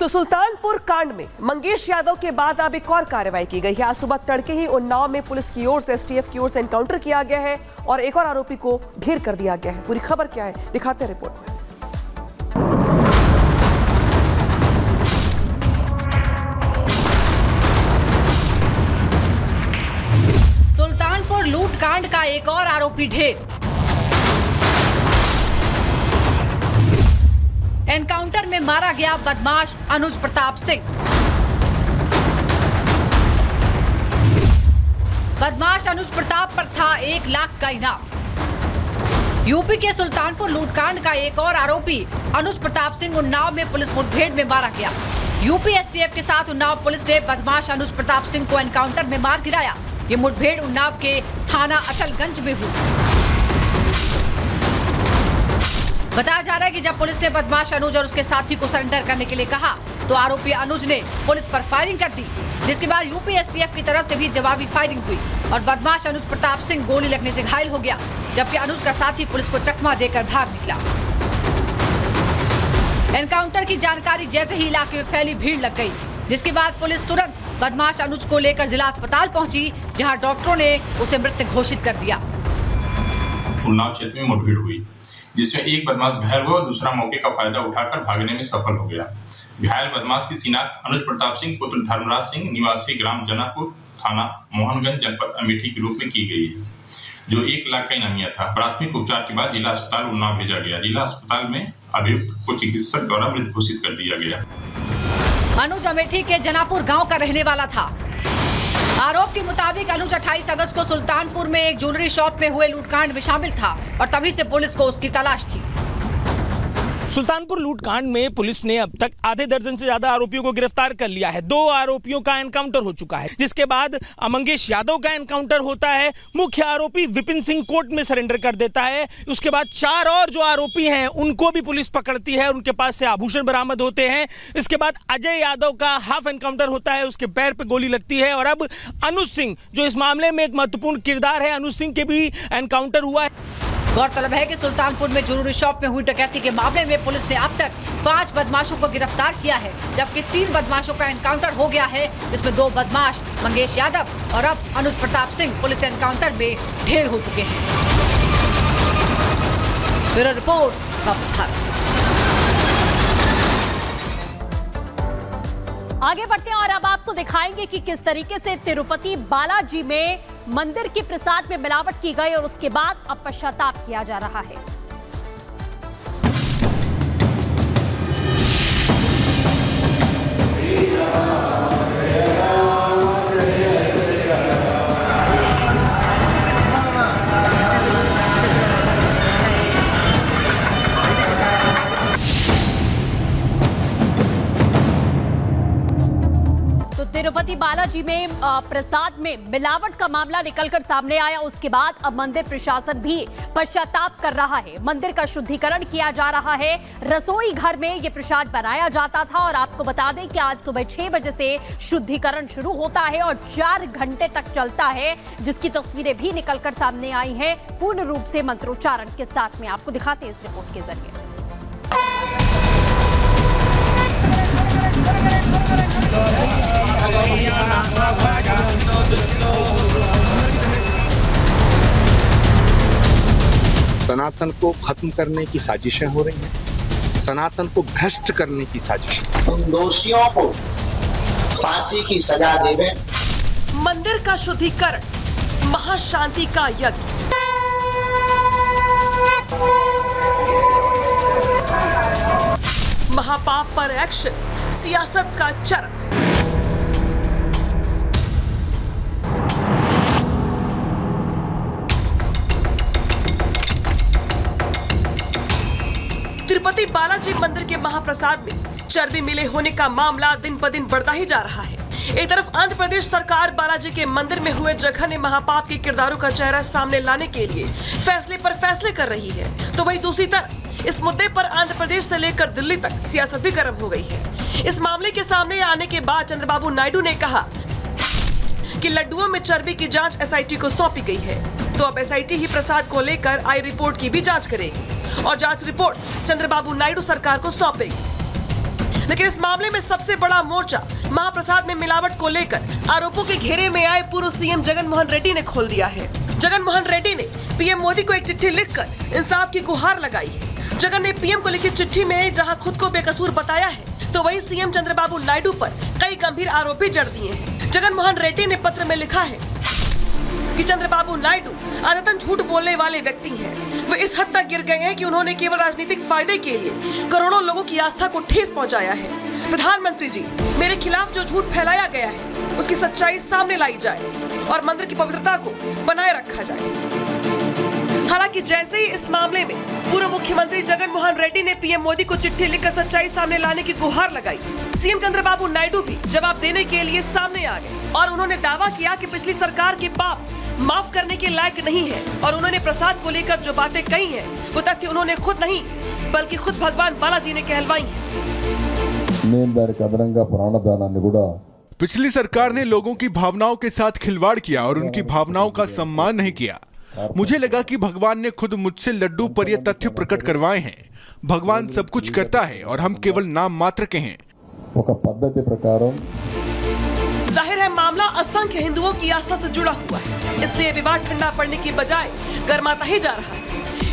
तो सुल्तानपुर कांड में मंगेश यादव के बाद अब एक और कार्रवाई की गई है। आज सुबह तड़के ही उन्नाव में पुलिस की ओर से एसटीएफ की ओर से एनकाउंटर किया गया है और एक और आरोपी को ढेर कर दिया गया है। पूरी खबर क्या है दिखाते हैं रिपोर्ट में। सुल्तानपुर लूटकांड का एक और आरोपी ढेर। एनकाउंटर में मारा गया बदमाश अनुज प्रताप सिंह। बदमाश अनुज प्रताप पर था 1 लाख का इनाम। यूपी के सुल्तानपुर लूटकांड का एक और आरोपी अनुज प्रताप सिंह उन्नाव में पुलिस मुठभेड़ में मारा गया। यूपी एसटीएफ के साथ उन्नाव पुलिस ने बदमाश अनुज प्रताप सिंह को एनकाउंटर में मार गिराया। ये मुठभेड़ उन्नाव के थाना अचलगंज में हुई। बताया जा रहा है कि जब पुलिस ने बदमाश अनुज और उसके साथी को सरेंडर करने के लिए कहा तो आरोपी अनुज ने पुलिस पर फायरिंग कर दी, जिसके बाद यूपी एसटीएफ की तरफ से भी जवाबी फायरिंग हुई और बदमाश अनुज प्रताप सिंह गोली लगने से घायल हो गया, जबकि अनुज का साथी पुलिस को चकमा देकर भाग निकला। एनकाउंटर की जानकारी जैसे ही इलाके में फैली, भीड़ लग गई, जिसके बाद पुलिस तुरंत बदमाश अनुज को लेकर जिला अस्पताल पहुंची, जहां डॉक्टरों ने उसे मृत घोषित कर दिया। उन्नाव क्षेत्र में मुठभेड़ हुई, जिसमें एक बदमाश घायल हुआ और दूसरा मौके का फायदा उठाकर भागने में सफल हो गया। घायल बदमाश की शिनाख्त अनुज प्रताप सिंह पुत्र धर्मराज सिंह निवासी ग्राम जनापुर थाना मोहनगंज जनपद अमेठी के रूप में की गई है, जो 1 लाख का इनामिया था। प्राथमिक उपचार के बाद जिला अस्पताल उन्नाव भेजा गया। जिला अस्पताल में अभियुक्त को चिकित्सक द्वारा मृत घोषित कर दिया गया। अनुज अमेठी के जनापुर गाँव का रहने वाला था। आरोप के मुताबिक अनुज 28 अगस्त को सुल्तानपुर में एक ज्वेलरी शॉप में हुए लूटकांड में शामिल था और तभी से पुलिस को उसकी तलाश थी। सुल्तानपुर लूटकांड में पुलिस ने अब तक आधे दर्जन से ज्यादा आरोपियों को गिरफ्तार कर लिया है। 2 आरोपियों का एनकाउंटर हो चुका है, जिसके बाद मंगेश यादव का एनकाउंटर होता है। मुख्य आरोपी विपिन सिंह कोर्ट में सरेंडर कर देता है। उसके बाद 4 और जो आरोपी हैं उनको भी पुलिस पकड़ती है, उनके पास से आभूषण बरामद होते हैं। इसके बाद अजय यादव का हाफ एनकाउंटर होता है, उसके पैर पे गोली लगती है। और अब अनुज सिंह जो इस मामले में एक महत्वपूर्ण किरदार है, अनुज सिंह के भी एनकाउंटर हुआ है। गौरतलब है कि सुल्तानपुर में ज्वेलरी शॉप में हुई डकैती के मामले में पुलिस ने अब तक 5 बदमाशों को गिरफ्तार किया है, जबकि 3 बदमाशों का एनकाउंटर हो गया है, जिसमें 2 बदमाश मंगेश यादव और अब अनुज प्रताप सिंह पुलिस एनकाउंटर में ढेर हो चुके हैं। Bureau report Bharat. आगे बढ़ते हैं और अब आपको दिखाएंगे कि किस तरीके से तिरुपति बालाजी में मंदिर के प्रसाद में मिलावट की गई और उसके बाद अब पश्चाताप किया जा रहा है। तिरुपति बालाजी में प्रसाद में मिलावट का मामला निकलकर सामने आया। उसके बाद अब मंदिर प्रशासन भी पश्चाताप कर रहा है। मंदिर का शुद्धिकरण किया जा रहा है। रसोई घर में यह प्रसाद बनाया जाता था और आपको बता दें कि आज सुबह 6 बजे से शुद्धिकरण शुरू होता है और 4 घंटे तक चलता है, जिसकी तस्वीरें भी निकलकर सामने आई हैं पूर्ण रूप से मंत्रोच्चारण के साथ में। आपको दिखाते हैं इस रिपोर्ट के जरिए। सनातन को खत्म करने की साजिशें हो रही हैं, सनातन को भ्रष्ट करने की साजिशें। उन दोषियों को फांसी की सजा देवे। मंदिर का शुद्धिकरण, महाशांति का यज्ञ। महापाप पर एक्शन, सियासत का चरम। तिरुपति बालाजी मंदिर के महाप्रसाद में चर्बी मिले होने का मामला दिन ब दिन बढ़ता ही जा रहा है। एक तरफ आंध्र प्रदेश सरकार बालाजी के मंदिर में हुए जघन्य महापाप के किरदारों का चेहरा सामने लाने के लिए फैसले पर फैसले कर रही है, तो वहीं दूसरी तरफ इस मुद्दे पर आंध्र प्रदेश से लेकर दिल्ली तक सियासत भी गर्म हो गई है। इस मामले के सामने आने के बाद चंद्रबाबू नायडू ने कहा कि लड्डुओं में चर्बी की जांच एसआईटी को सौंपी गई है, तो अब एसआईटी ही प्रसाद को लेकर आई रिपोर्ट की भी जांच करेगी और जांच रिपोर्ट चंद्रबाबू नायडू सरकार को सौंपेगी। लेकिन इस मामले में सबसे बड़ा मोर्चा महाप्रसाद में मिलावट को लेकर आरोपों के घेरे में आए पूर्व सीएम जगन मोहन रेड्डी ने खोल दिया है। जगन मोहन रेड्डी ने पीएम मोदी को एक चिट्ठी लिखकर इंसाफ की गुहार लगाई है। जगन ने पीएम को लिखी चिट्ठी में जहां खुद को बेकसूर बताया है, तो वहीं सीएम चंद्रबाबू नायडू पर कई गंभीर आरोप भी जड़ दिए हैं। जगन मोहन रेड्डी ने पत्र में लिखा है कि चंद्रबाबू नायडू आदतन झूठ बोलने वाले व्यक्ति हैं। वे इस हद तक गिर गए हैं कि उन्होंने केवल राजनीतिक फायदे के लिए करोड़ों लोगों की आस्था को ठेस पहुंचाया है। प्रधानमंत्री जी, मेरे खिलाफ जो झूठ फैलाया गया है उसकी सच्चाई सामने लाई जाए और मंदिर की पवित्रता को बनाए रखा जाए। हालांकि जैसे ही इस मामले में पूर्व मुख्यमंत्री जगन मोहन रेड्डी ने पीएम मोदी को चिट्ठी लिखकर सच्चाई सामने लाने की गुहार लगाई, सीएम चंद्रबाबू नायडू भी जवाब देने के लिए सामने आ गए और उन्होंने दावा किया कि पिछली सरकार के पाप माफ करने के लायक नहीं है और उन्होंने प्रसाद को लेकर जो बातें कही हैं वो तथ्य उन्होंने खुद नहीं बल्कि खुद भगवान बालाजी ने कहलवाई हैं। पिछली सरकार ने लोगों की भावनाओं के साथ खिलवाड़ किया और उनकी भावनाओं का सम्मान नहीं किया। मुझे लगा कि भगवान ने खुद मुझसे लड्डू पर ये तथ्य प्रकट करवाए हैं। भगवान सब कुछ करता है और हम केवल नाम मात्र के हैं। जाहिर है मामला असंख्य हिंदुओं की आस्था से जुड़ा हुआ है, इसलिए विवाद ठंडा पड़ने की बजाय गर्माता ही जा रहा है।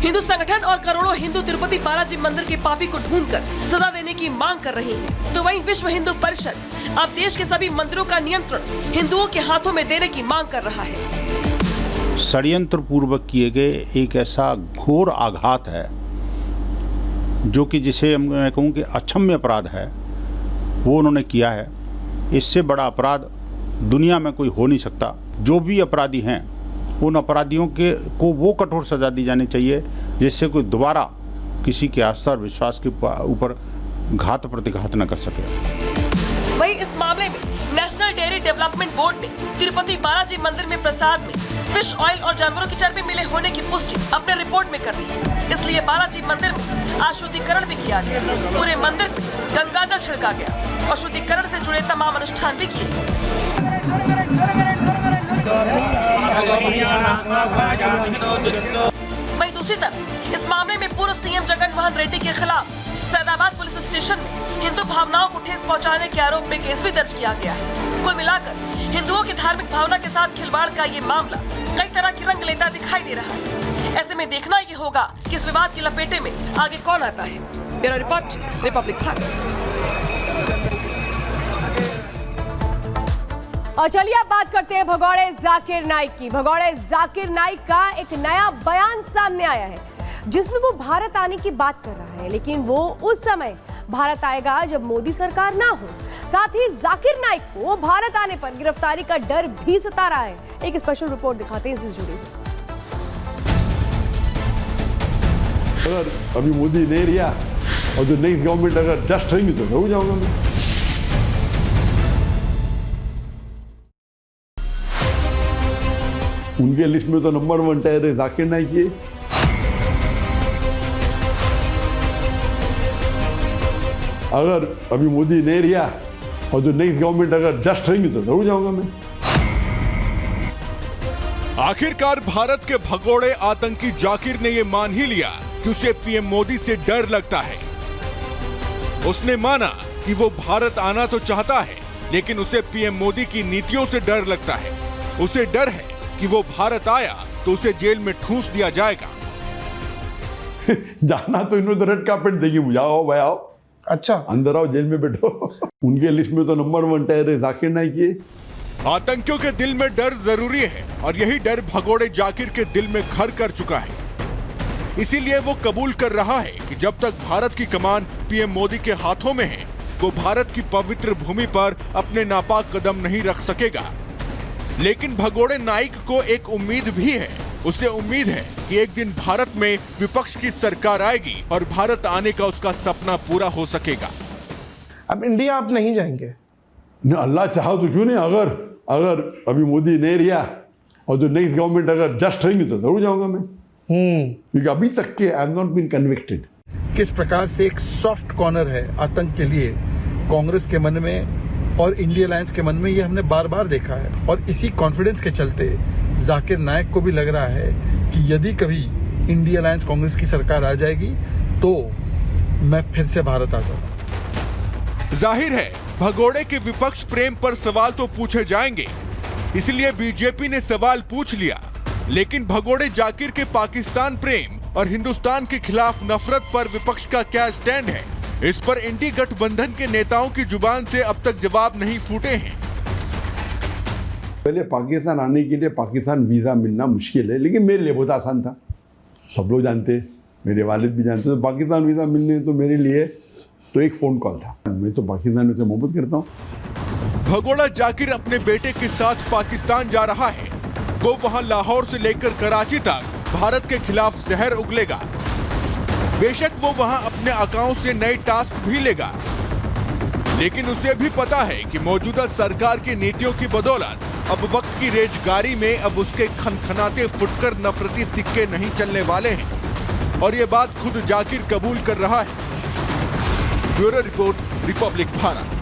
हिंदू संगठन और करोड़ों हिंदू तिरुपति बालाजी मंदिर के पापी को ढूंढकर सजा देने की मांग कर रही है, तो वहीं विश्व हिंदू परिषद अब देश के सभी मंदिरों का नियंत्रण हिंदुओं के हाथों में देने की मांग कर रहा है। षड्यंत्र पूर्वक किए गए एक ऐसा घोर आघात है जो कि जिसे मैं कहूँ कि अक्षम्य अपराध है, वो उन्होंने किया है। इससे बड़ा अपराध दुनिया में कोई हो नहीं सकता। जो भी अपराधी हैं उन अपराधियों को वो कठोर सजा दी जानी चाहिए जिससे कोई दोबारा किसी के आस्था और विश्वास के ऊपर घात प्रतिघात न कर सके। वहीं इस मामले में नेशनल डेयरी डेवलपमेंट बोर्ड ने तिरुपति बालाजी मंदिर में प्रसाद में फिश ऑयल और जानवरों की चर्बी मिले होने की पुष्टि अपने रिपोर्ट में कर दी है। इसलिए बालाजी मंदिर में अशुद्धिकरण भी किया गया। पूरे मंदिर में गंगाजल छिड़का गया और शुद्धिकरण से जुड़े तमाम अनुष्ठान भी किए गए। वहीं दूसरी तरफ इस मामले में पूर्व सीएम जगन मोहन रेड्डी के खिलाफ सैदाबाद पुलिस स्टेशन में हिंदू भावनाओं को ठेस पहुंचाने के आरोप में केस भी दर्ज किया गया है। कुल मिलाकर हिंदुओं की धार्मिक भावना के साथ खिलवाड़ का ये मामला कई तरह की रंग लेता दिखाई दे रहा है। ऐसे में देखना ये होगा कि इस विवाद की लपेटे में आगे कौन आता है। Bureau report, Republic Bharat. और चलिए अब बात करते हैं भगौड़े जाकिर नाइक की। भगौड़े जाकिर नाइक का एक नया बयान सामने आया है जिसमें वो भारत आने की बात कर रहा है, लेकिन वो उस समय भारत आएगा जब मोदी सरकार ना हो। साथ ही जाकिर नाइक को भारत आने पर गिरफ्तारी का डर भी सता रहा है। एक स्पेशल रिपोर्ट दिखाते हैं इससे जुड़ी। अगर अभी मोदी नहीं रहा और जो नई गवर्नमेंट अगर जस्ट रहेंगी तो जरूर जाऊंगा मैं। उनके लिस्ट में तो नंबर 1 है जाकिर नाइक ये। अगर अभी मोदी नहीं रहा और जो नई गवर्नमेंट अगर जस्ट रहेंगी तो जरूर जाऊंगा मैं। आखिरकार भारत के भगोड़े आतंकी जाकिर ने यह मान ही लिया कि उसे पीएम मोदी से डर लगता है। उसने माना कि वो भारत आना तो चाहता है, लेकिन उसे पीएम मोदी की नीतियों से डर लगता है। उसे डर है कि वो भारत आया तो उसे जेल में ठूंस दिया जाएगा। जाना तो इन्होंने रेड कार्पेट देगी, मुझे आओ भाई आओ, अच्छा अंदर आओ, जेल में बैठो। उनके लिस्ट में तो नंबर 1 है जाकिर नाइक ये। आतंकियों के दिल में डर जरूरी है और यही डर भगोड़े जाकिर के दिल में घर कर चुका है। इसीलिए वो कबूल कर रहा है कि जब तक भारत की कमान पीएम मोदी के हाथों में है, वो भारत की पवित्र भूमि पर अपने नापाक कदम नहीं रख सकेगा। लेकिन भगोड़े नाइक को एक उम्मीद भी है। उसे उम्मीद है कि एक दिन भारत में विपक्ष की सरकार आएगी और भारत आने का उसका सपना पूरा हो सकेगा। अब इंडिया आप नहीं जाएंगे? न, अल्लाह चाहो तो क्यों नहीं। अगर अभी मोदी नहीं रहा और जो नई गवर्नमेंट अगर जस्ट रहेंगी तो जरूर जाऊंगा मैं। क्योंकि अभी तक के I have not been convicted. किस प्रकार से एक सॉफ्ट कॉर्नर है आतंक के लिए कांग्रेस के मन में और इंडिया अलायंस के मन में, ये हमने बार बार देखा है। और इसी कॉन्फिडेंस के चलते जाकिर नाइक को भी लग रहा है कि यदि कभी इंडिया अलायंस कांग्रेस की सरकार आ जाएगी तो मैं फिर से भारत आ जाऊंगा। जाहिर है भगोड़े के विपक्ष प्रेम पर सवाल तो पूछे जाएंगे, इसलिए बीजेपी ने सवाल पूछ लिया। लेकिन भगोड़े जाकिर के पाकिस्तान प्रेम और हिंदुस्तान के खिलाफ नफरत पर विपक्ष का क्या स्टैंड है, इस पर इंडी गठबंधन के नेताओं की जुबान से अब तक जवाब नहीं फूटे हैं। पहले पाकिस्तान आने के लिए पाकिस्तान वीज़ा मिलना मुश्किल है, लेकिन मेरे लिए बहुत आसान था। सब लोग जानते हैं, मेरे वालिद भी जानते हैं। तो पाकिस्तान वीज़ा मिलने तो मेरे लिए तो एक फ़ोन कॉल था। मैं तो पाकिस्तान से मोहब्बत करता हूँ। भगोड़ा जाकिर अपने बेटे के साथ पाकिस्तान जा रहा है। वो वहाँ लाहौर से लेकर कराची तक भारत के खिलाफ जहर उगलेगा। बेशक वो वहाँ अपने आकाओं से नए टास्क भी लेगा, लेकिन उसे भी पता है कि मौजूदा सरकार की नीतियों की बदौलत अब वक्त की रेजगारी में अब उसके खनखनाते फुटकर नफरती सिक्के नहीं चलने वाले हैं, और ये बात खुद जाकिर कबूल कर रहा है। Bureau report, Republic Bharat.